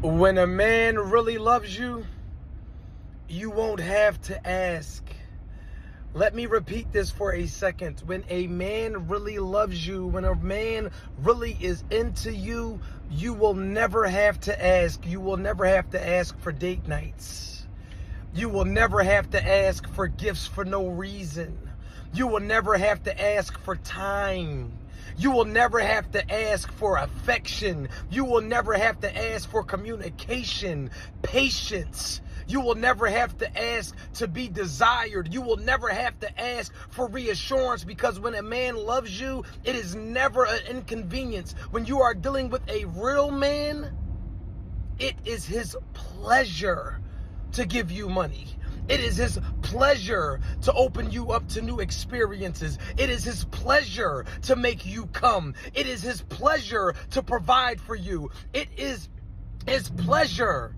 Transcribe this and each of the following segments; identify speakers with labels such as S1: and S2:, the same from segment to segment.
S1: When a man really loves you, you won't have to ask. Let me repeat this for a second. When a man really loves you, when a man really is into you, you will never have to ask. You will never have to ask for date nights. You will never have to ask for gifts for no reason. You will never have to ask for time. You will never have to ask for affection. You will never have to ask for communication, patience. You will never have to ask to be desired. You will never have to ask for reassurance, because when a man loves you, it is never an inconvenience. When you are dealing with a real man, it is his pleasure to give you money. It is his pleasure to open you up to new experiences. It is his pleasure to make you come. It is his pleasure to provide for you. It is his pleasure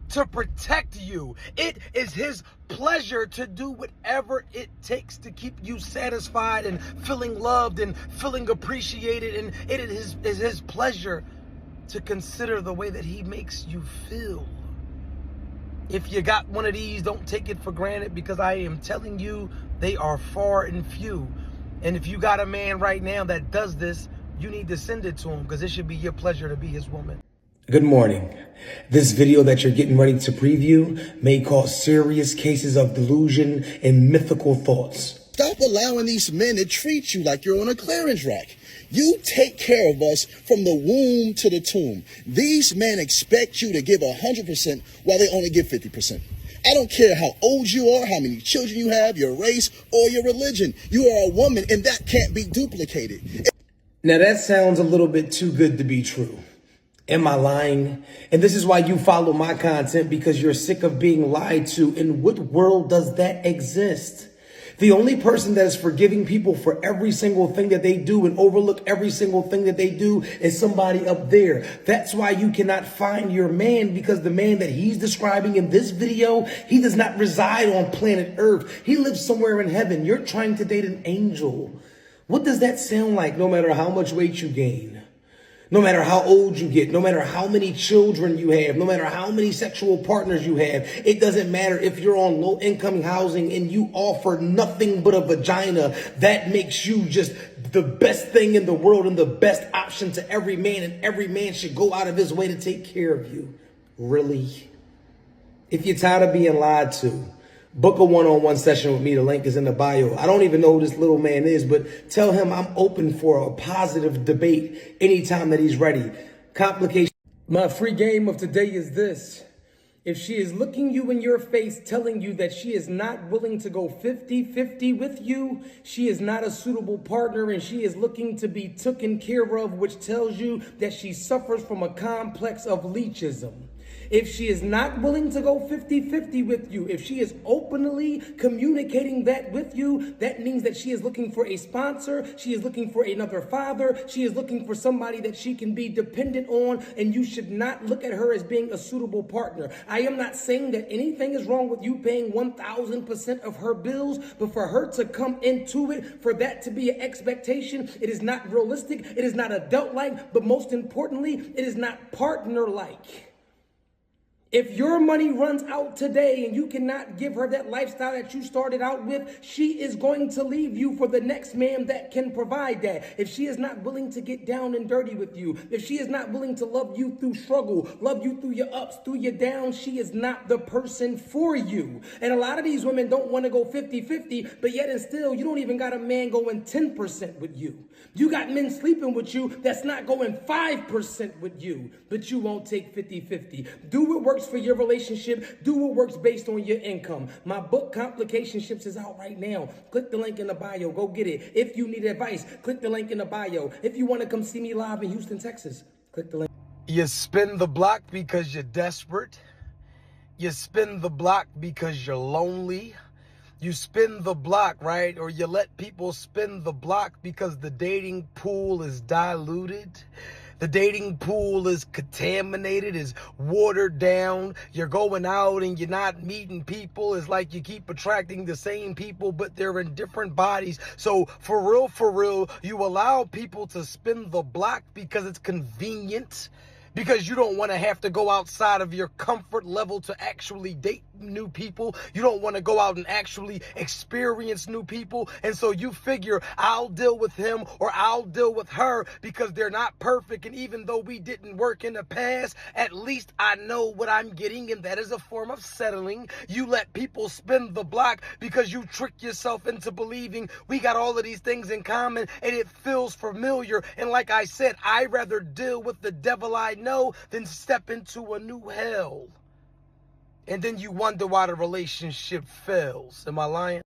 S1: to protect you. It is his pleasure to do whatever it takes to keep you satisfied and feeling loved and feeling appreciated. And it is his pleasure to consider the way that he makes you feel. If you got one of these, don't take it for granted, because I am telling you, they are far and few. And if you got a man right now that does this, you need to send it to him, because it should be your pleasure to be his woman.
S2: Good morning. This video that you're getting ready to preview may cause serious cases of delusion and mythical thoughts.
S3: Stop allowing these men to treat you like you're on a clearance rack. You take care of us from the womb to the tomb. These men expect you to give 100% while they only give 50%. I don't care how old you are, how many children you have, your race, or your religion. You are a woman, and that can't be duplicated.
S2: Now that sounds a little bit too good to be true. Am I lying? And this is why you follow my content, because you're sick of being lied to. In what world does that exist? The only person that is forgiving people for every single thing that they do and overlook every single thing that they do is somebody up there. That's why you cannot find your man, because the man that he's describing in this video, he does not reside on planet Earth. He lives somewhere in heaven. You're trying to date an angel. What does that sound like? No matter how much weight you gain, no matter how old you get, no matter how many children you have, no matter how many sexual partners you have, it doesn't matter if you're on low income housing and you offer nothing but a vagina. That makes you just the best thing in the world and the best option to every man, and every man should go out of his way to take care of you. Really? If you're tired of being lied to, book a one-on-one session with me. The link is in the bio. I don't even know who this little man is, but tell him I'm open for a positive debate anytime that he's ready. Complication. My free game of today is this. If she is looking you in your face, telling you that she is not willing to go 50-50 with you, she is not a suitable partner, and she is looking to be taken care of, which tells you that she suffers from a complex of leechism. If she is not willing to go 50-50 with you, if she is openly communicating that with you, that means that she is looking for a sponsor, she is looking for another father, she is looking for somebody that she can be dependent on, and you should not look at her as being a suitable partner. I am not saying that anything is wrong with you paying 1,000% of her bills, but for her to come into it, for that to be an expectation, it is not realistic, it is not adult-like, but most importantly, it is not partner-like. If your money runs out today and you cannot give her that lifestyle that you started out with, she is going to leave you for the next man that can provide that. If she is not willing to get down and dirty with you, if she is not willing to love you through struggle, love you through your ups, through your downs, she is not the person for you. And a lot of these women don't want to go 50-50, but yet and still, you don't even got a man going 10% with you. You got men sleeping with you that's not going 5% with you, but you won't take 50-50. Do what works for your relationship. Do what works based on your income. My book, Complicationships, is out right now. Click the link in the bio. Go get it. If you need advice, click the link in the bio. If you want to come see me live in Houston, Texas, click the link.
S1: You spin the block because you're desperate. You spin the block because you're lonely. You spin the block, right? Or you let people spin the block because the dating pool is diluted. The dating pool is contaminated, is watered down. You're going out and you're not meeting people. It's like you keep attracting the same people, but they're in different bodies. So for real, you allow people to spin the block because it's convenient, because you don't want to have to go outside of your comfort level to actually date new people. You don't want to go out and actually experience new people. And so you figure, I'll deal with him or I'll deal with her because they're not perfect. And even though we didn't work in the past, at least I know what I'm getting. And that is a form of settling. You let people spin the block because you trick yourself into believing we got all of these things in common and it feels familiar. And like I said, I'd rather deal with the devil I know than step into a new hell. And then you wonder why the relationship fails. Am I lying?